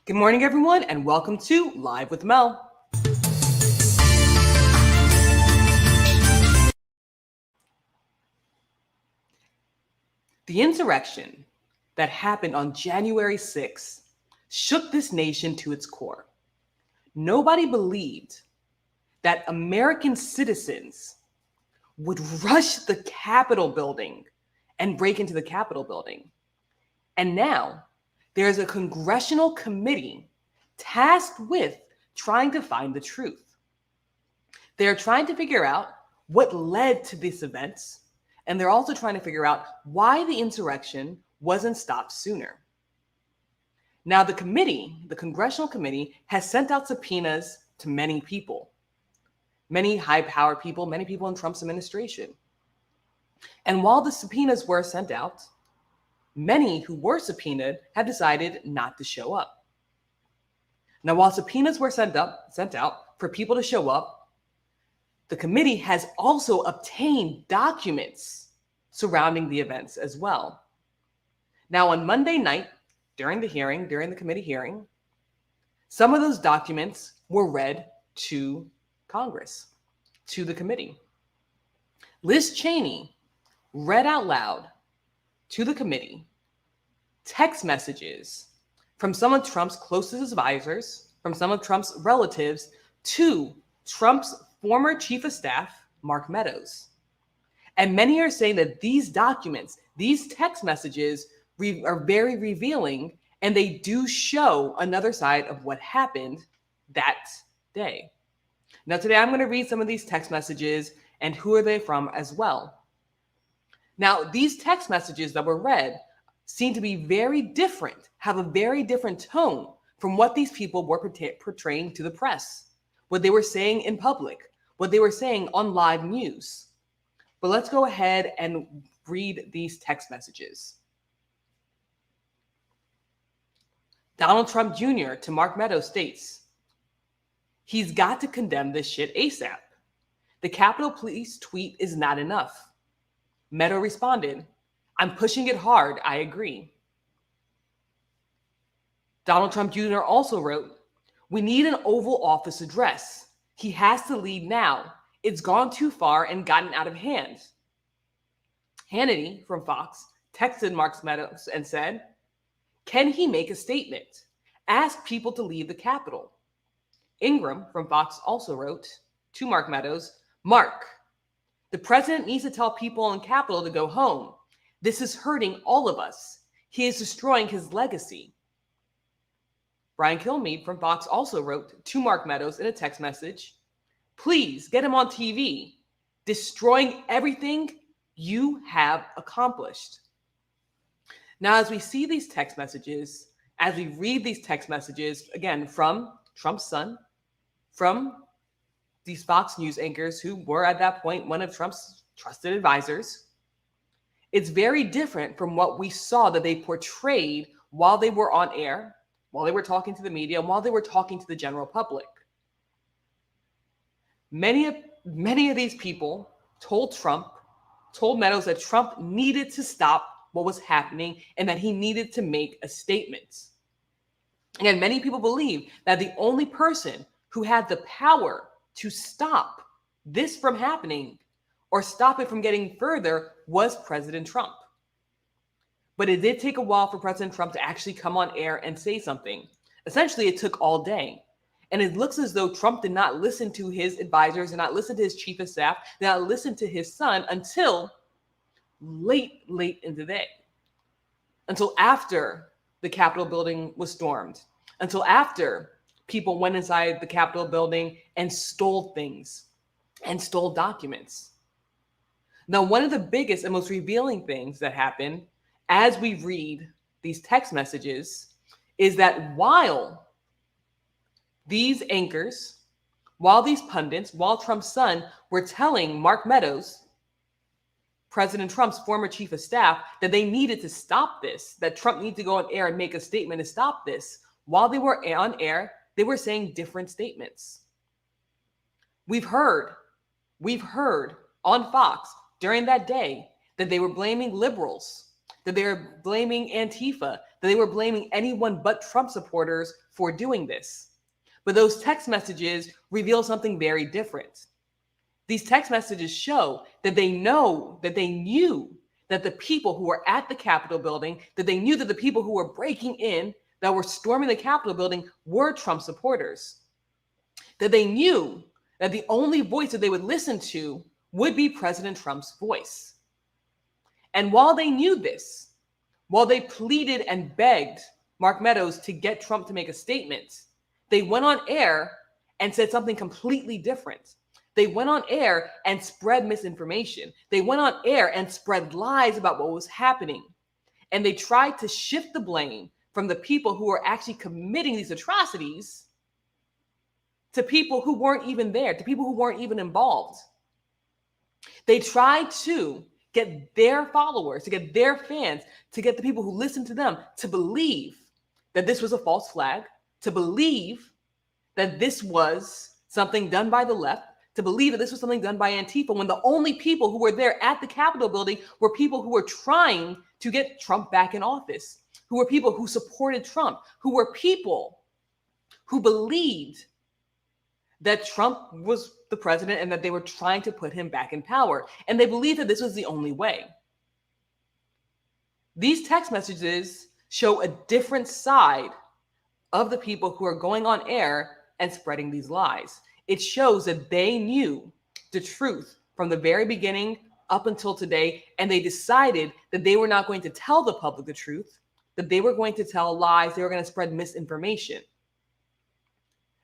Good morning, everyone, and welcome to Live with Mel. The insurrection that happened on January 6th shook this nation to its core. Nobody believed that American citizens would rush the Capitol building and break into the Capitol building. And now there's a congressional committee tasked with trying to find the truth. They're trying to figure out what led to these events, and they're also trying to figure out why the insurrection wasn't stopped sooner. Now, the congressional committee, has sent out subpoenas to many people, many high-powered people, many people in Trump's administration. And while the subpoenas were sent out, many who were subpoenaed have decided not to show up. Now, while subpoenas were sent out for people to show up, the committee has also obtained documents surrounding the events as well. Now, on Monday night, during the committee hearing, some of those documents were read to Congress, to the committee. Liz Cheney read out loud to the committee text messages from some of Trump's closest advisors, from some of Trump's relatives, to Trump's former chief of staff, Mark Meadows. And many are saying that these documents, these text messages are very revealing, and they do show another side of what happened that day. Now, today I'm going to read some of these text messages and who are they from as well. Now, these text messages that were read seem to be very different, have a very different tone from what these people were portraying to the press, what they were saying in public, what they were saying on live news. But let's go ahead and read these text messages. Donald Trump Jr. to Mark Meadows states, "He's got to condemn this shit ASAP. The Capitol Police tweet is not enough." Meadows responded, "I'm pushing it hard, I agree." Donald Trump Jr. also wrote, "We need an Oval Office address. He has to lead now. It's gone too far and gotten out of hand." Hannity from Fox texted Mark Meadows and said, "Can he make a statement? Ask people to leave the Capitol." Ingram from Fox also wrote to Mark Meadows, "Mark, the president needs to tell people in Capitol to go home. This is hurting all of us. He is destroying his legacy." Brian Kilmeade from Fox also wrote to Mark Meadows in a text message, "Please get him on TV, destroying everything you have accomplished." Now, as we see these text messages, as we read these text messages, again, from Trump's son, from these Fox News anchors who were at that point one of Trump's trusted advisors, it's very different from what we saw that they portrayed while they were on air, while they were talking to the media, while they were talking to the general public. Many of these people told Meadows that Trump needed to stop what was happening and that he needed to make a statement. Again, many people believe that the only person who had the power to stop this from happening or stop it from getting further was President Trump. But it did take a while for President Trump to actually come on air and say something. Essentially, it took all day. And it looks as though Trump did not listen to his advisors, did not listen to his chief of staff, did not listen to his son until late into the day. Until after the Capitol building was stormed. Until after people went inside the Capitol building and stole things and stole documents. Now, one of the biggest and most revealing things that happened as we read these text messages is that while these anchors, while these pundits, while Trump's son were telling Mark Meadows, President Trump's former chief of staff, that they needed to stop this, that Trump needed to go on air and make a statement to stop this, while they were on air, they were saying different statements. We've heard on Fox during that day that they were blaming liberals, that they were blaming Antifa, that they were blaming anyone but Trump supporters for doing this. But those text messages reveal something very different. These text messages show that they knew that the people who were at the Capitol building, that they knew that the people who were breaking in, that were storming the Capitol building, were Trump supporters. That they knew that the only voice that they would listen to would be President Trump's voice. And while they knew this, while they pleaded and begged Mark Meadows to get Trump to make a statement, they went on air and said something completely different. They went on air and spread misinformation. They went on air and spread lies about what was happening. And they tried to shift the blame from the people who were actually committing these atrocities to people who weren't even there, to people who weren't even involved. They tried to get their followers, to get their fans, to get the people who listened to them to believe that this was a false flag, to believe that this was something done by the left, to believe that this was something done by Antifa, when the only people who were there at the Capitol building were people who were trying to get Trump back in office, who were people who supported Trump, who were people who believed that Trump was the president and that they were trying to put him back in power. And they believed that this was the only way. These text messages show a different side of the people who are going on air and spreading these lies. It shows that they knew the truth from the very beginning up until today, and they decided that they were not going to tell the public the truth, that they were going to tell lies, they were going to spread misinformation.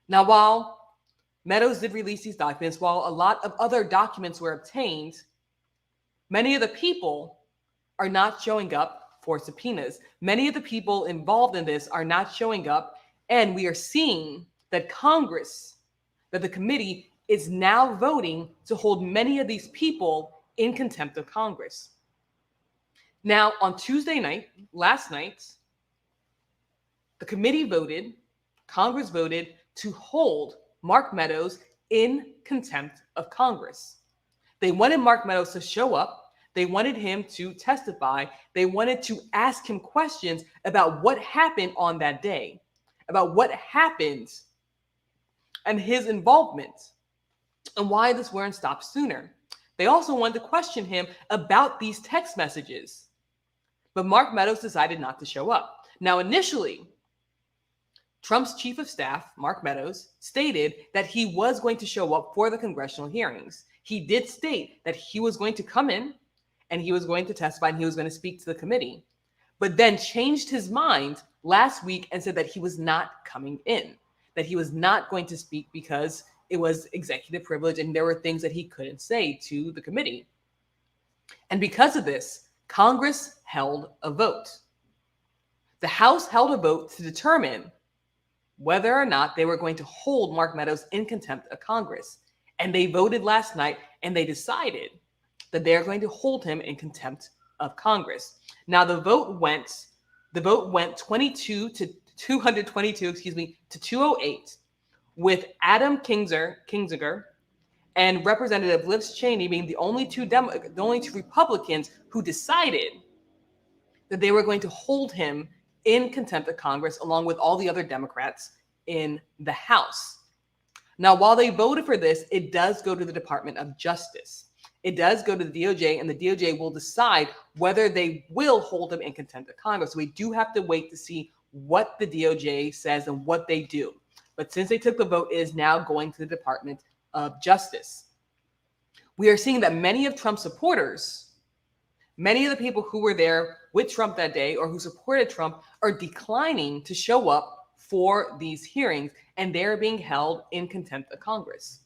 Now, while Meadows did release these documents, while a lot of other documents were obtained, many of the people are not showing up for subpoenas. Many of the people involved in this are not showing up, and we are seeing that Congress, that the committee is now voting to hold many of these people in contempt of Congress. Now, on Tuesday night, last night, the committee voted, Congress voted to hold Mark Meadows in contempt of Congress. They wanted Mark Meadows to show up. They wanted him to testify. They wanted to ask him questions about what happened on that day, about what happened and his involvement and why this weren't stopped sooner. They also wanted to question him about these text messages. But Mark Meadows decided not to show up. Now, initially, Trump's chief of staff, Mark Meadows, stated that he was going to show up for the congressional hearings. He did state that he was going to come in and he was going to testify and he was going to speak to the committee, but then changed his mind last week and said that he was not coming in, that he was not going to speak because it was executive privilege and there were things that he couldn't say to the committee. And because of this, Congress held a vote. The House held a vote to determine whether or not they were going to hold Mark Meadows in contempt of Congress. And they voted last night and they decided that they're going to hold him in contempt of Congress. Now the vote went 22 to 222, to 208, with Adam Kinzinger and Representative Liz Cheney being the only two Republicans who decided that they were going to hold him in contempt of Congress, along with all the other Democrats in the House. Now, while they voted for this, it does go to the Department of Justice. It does go to the DOJ, and the DOJ will decide whether they will hold him in contempt of Congress. So we do have to wait to see what the DOJ says and what they do. But since they took the vote, it is now going to the Department of Justice. We are seeing that many of Trump's supporters, many of the people who were there with Trump that day or who supported Trump, are declining to show up for these hearings, and they're being held in contempt of Congress.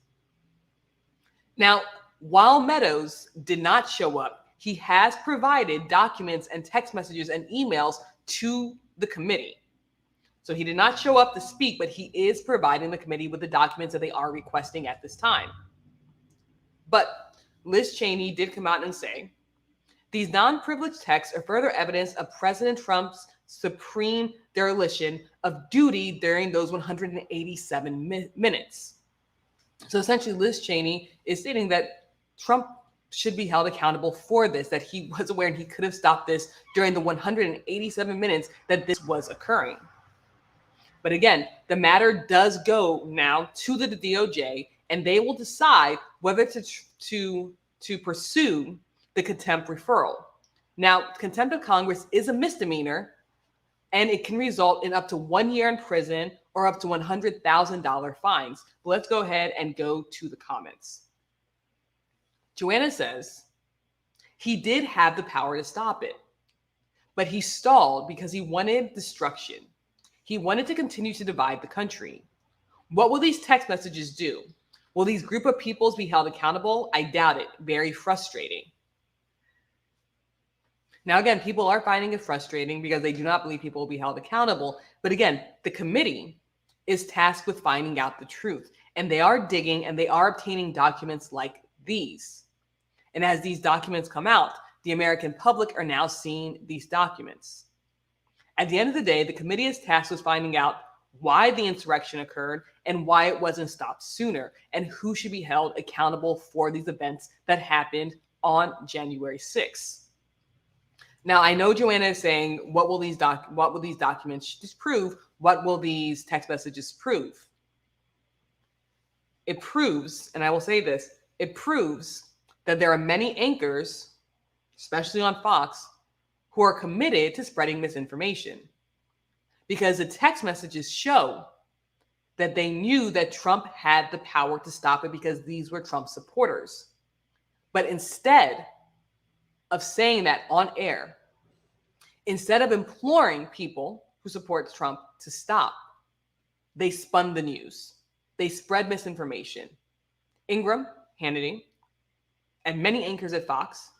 Now, while Meadows did not show up, he has provided documents and text messages and emails to the committee. So he did not show up to speak, but he is providing the committee with the documents that they are requesting at this time. But Liz Cheney did come out and say, these non-privileged texts are further evidence of President Trump's supreme dereliction of duty during those 187 minutes. So essentially, Liz Cheney is stating that Trump should be held accountable for this, that he was aware and he could have stopped this during the 187 minutes that this was occurring. But again, the matter does go now to the DOJ, and they will decide whether to pursue the contempt referral. Now, contempt of Congress is a misdemeanor, and it can result in up to 1 year in prison or up to $100,000 fines. But let's go ahead and go to the comments. Joanna says, he did have the power to stop it, but he stalled because he wanted destruction. He wanted to continue to divide the country. What will these text messages do? Will these group of peoples be held accountable? I doubt it. Very frustrating. Now, again, people are finding it frustrating because they do not believe people will be held accountable. But again, the committee is tasked with finding out the truth. And they are digging and they are obtaining documents like these. And as these documents come out, the American public are now seeing these documents. At the end of the day, the committee is tasked with finding out why the insurrection occurred and why it wasn't stopped sooner, and who should be held accountable for these events that happened on January 6th. Now, I know Joanna is saying, what will these documents disprove? What will these text messages prove? It proves, and I will say this, it proves that there are many anchors, especially on Fox, who are committed to spreading misinformation. Because the text messages show that they knew that Trump had the power to stop it because these were Trump supporters. But instead of saying that on air, instead of imploring people who support Trump to stop, they spun the news. They spread misinformation. Ingram, Hannity, and many anchors at Fox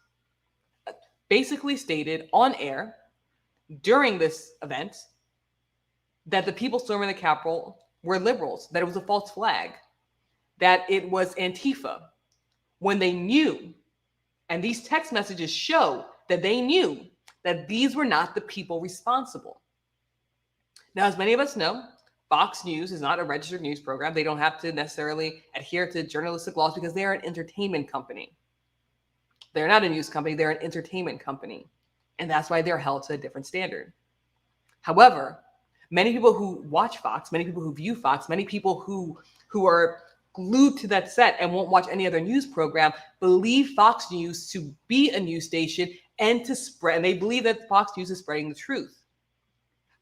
basically stated on air during this event that the people storming the Capitol were liberals, that it was a false flag, that it was Antifa, when they knew, and these text messages show that they knew that these were not the people responsible. Now, as many of us know, Fox News is not a registered news program. They don't have to necessarily adhere to journalistic laws because they are an entertainment company. They're not a news company, they're an entertainment company. And that's why they're held to a different standard. However, many people who watch Fox, many people who view Fox, many people who are glued to that set and won't watch any other news program believe Fox News to be a news station and to spread, and they believe that Fox News is spreading the truth.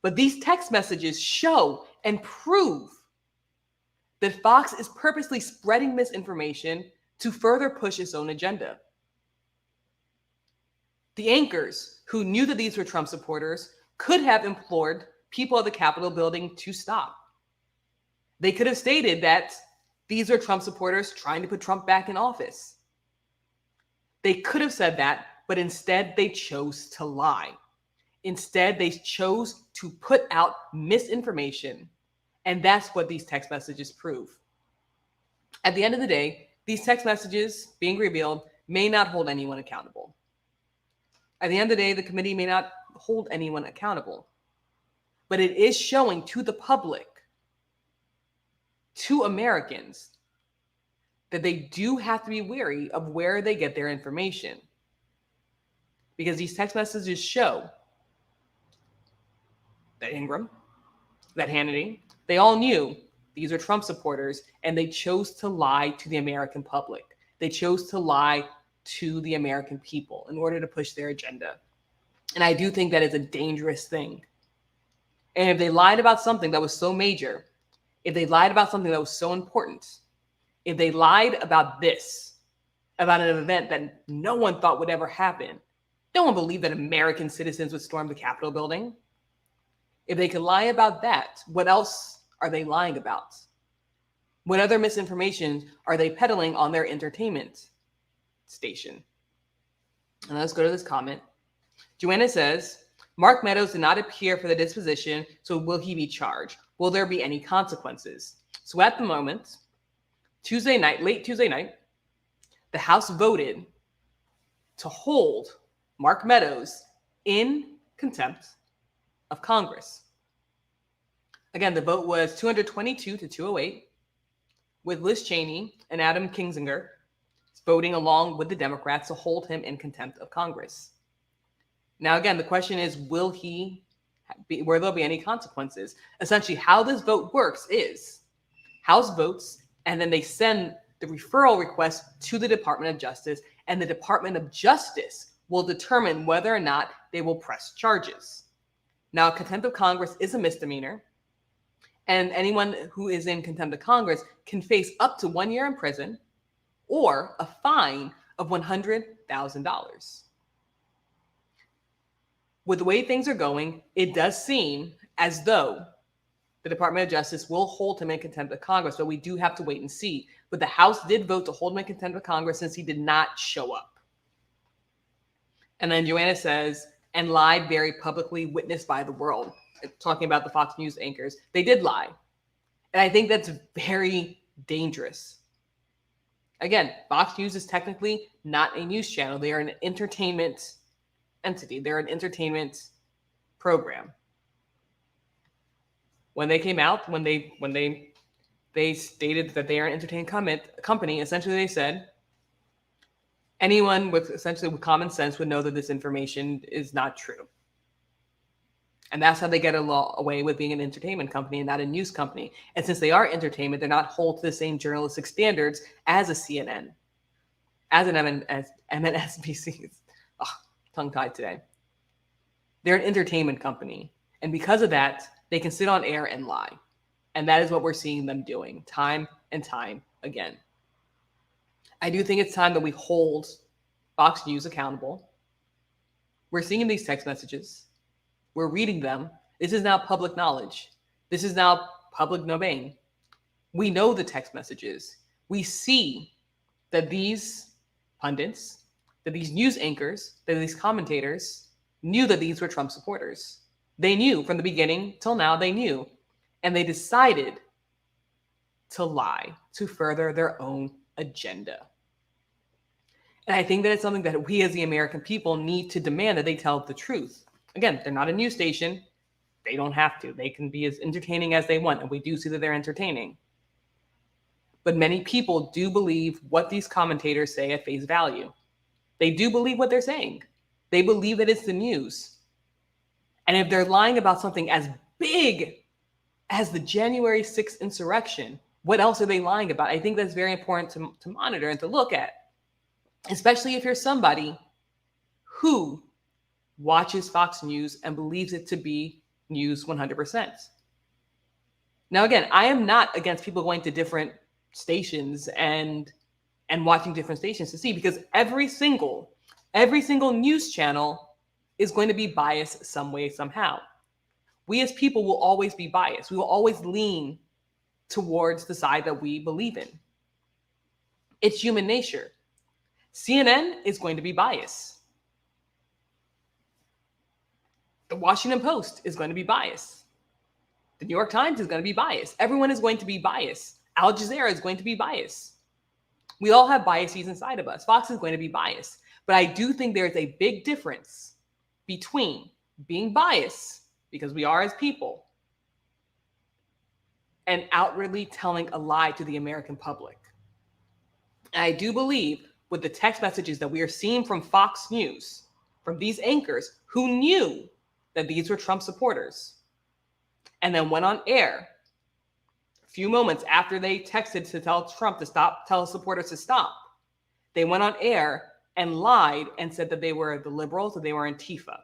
But these text messages show and prove that Fox is purposely spreading misinformation to further push its own agenda. The anchors who knew that these were Trump supporters could have implored people at the Capitol building to stop. They could have stated that these are Trump supporters trying to put Trump back in office. They could have said that, but instead they chose to lie. Instead, they chose to put out misinformation. And that's what these text messages prove. At the end of the day, these text messages being revealed may not hold anyone accountable. At the end of the day, the committee may not hold anyone accountable. But it is showing to the public, to Americans, that they do have to be wary of where they get their information. Because these text messages show that Ingram, that Hannity, they all knew these are Trump supporters, and they chose to lie to the American public. They chose to lie to the American people in order to push their agenda. And I do think that is a dangerous thing. And if they lied about something that was so major, if they lied about something that was so important, if they lied about this, about an event that no one thought would ever happen, no one believed that American citizens would storm the Capitol building. If they could lie about that, what else are they lying about? What other misinformation are they peddling on their entertainment station? And let's go to this comment. Joanna says, Mark Meadows did not appear for the disposition, so will he be charged? Will there be any consequences? So at the moment, late Tuesday night, the House voted to hold Mark Meadows in contempt of Congress. Again, the vote was 222 to 208, with Liz Cheney and Adam Kinzinger voting along with the Democrats to hold him in contempt of Congress. Now, again, the question is, will there be any consequences? Essentially, how this vote works is House votes, and then they send the referral request to the Department of Justice, and the Department of Justice will determine whether or not they will press charges. Now, contempt of Congress is a misdemeanor, and anyone who is in contempt of Congress can face up to 1 year in prison or a fine of $100,000. With the way things are going, it does seem as though the Department of Justice will hold him in contempt of Congress, but we do have to wait and see. But the House did vote to hold him in contempt of Congress since he did not show up. And then Joanna says, and lied very publicly, witnessed by the world. Talking about the Fox News anchors. They did lie. And I think that's very dangerous. Again, Fox News is technically not a news channel. They are an entertainment entity. They're an entertainment program. When they came out, when they stated that they are an entertainment company, essentially they said anyone with common sense would know that this information is not true. And that's how they get away with being an entertainment company and not a news company. And since they are entertainment, they're not held to the same journalistic standards as a CNN, as an MSNBC. Tongue-tied today. They're an entertainment company. And because of that, they can sit on air and lie. And that is what we're seeing them doing time and time again. I do think it's time that we hold Fox News accountable. We're seeing these text messages. We're reading them. This is now public knowledge. This is now public domain. We know the text messages. We see that these pundits, that these news anchors, that these commentators knew that these were Trump supporters. They knew from the beginning till now, they knew. And they decided to lie to further their own agenda. And I think that it's something that we as the American people need to demand that they tell the truth. Again, they're not a news station. They don't have to. They can be as entertaining as they want. And we do see that they're entertaining. But many people do believe what these commentators say at face value. They do believe what they're saying. They believe that it's the news. And if they're lying about something as big as the January 6th insurrection, what else are they lying about? I think that's very important to monitor and to look at, especially if you're somebody who watches Fox News and believes it to be news 100%. Now, again, I am not against people going to different stations and watching different stations to see, because every single news channel is going to be biased some way, somehow. We as people will always be biased. We will always lean towards the side that we believe in. It's human nature. CNN is going to be biased. The Washington Post is going to be biased. The New York Times is going to be biased. Everyone is going to be biased. Al Jazeera is going to be biased. We all have biases inside of us. Fox is going to be biased. But I do think there is a big difference between being biased, because we are as people, and outwardly telling a lie to the American public. And I do believe with the text messages that we are seeing from Fox News, from these anchors who knew that these were Trump supporters, and then went on air a few moments after they texted to tell Trump to stop, tell his supporters to stop. They went on air and lied and said that they were the liberals, that they were Antifa.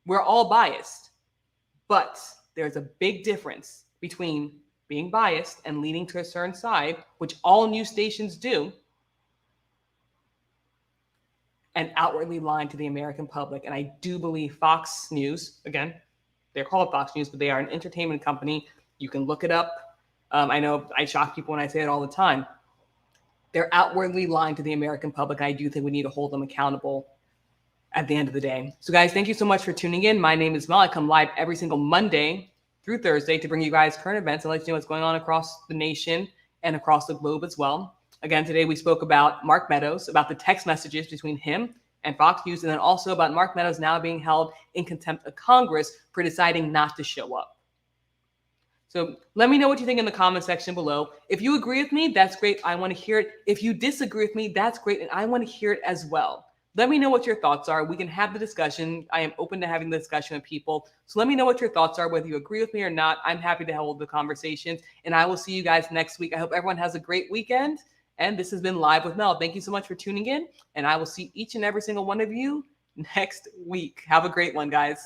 We're all biased, but there's a big difference between being biased and leaning to a certain side, which all news stations do, and outwardly lying to the American public. And I do believe Fox News, again, they're called Fox News, but they are an entertainment company. You can look it up. I know I shock people when I say it all the time. They're outwardly lying to the American public. I do think we need to hold them accountable at the end of the day. So guys, thank you so much for tuning in. My name is Mel. I come live every single Monday through Thursday to bring you guys current events and let you know what's going on across the nation and across the globe as well. Again, today we spoke about Mark Meadows, about the text messages between him and Fox News, and then also about Mark Meadows now being held in contempt of Congress for deciding not to show up. So let me know what you think in the comment section below. If you agree with me, that's great. I want to hear it. If you disagree with me, that's great. And I want to hear it as well. Let me know what your thoughts are. We can have the discussion. I am open to having the discussion with people. So let me know what your thoughts are, whether you agree with me or not. I'm happy to hold the conversations. And I will see you guys next week. I hope everyone has a great weekend. And this has been Live with Mel. Thank you so much for tuning in. And I will see each and every single one of you next week. Have a great one, guys.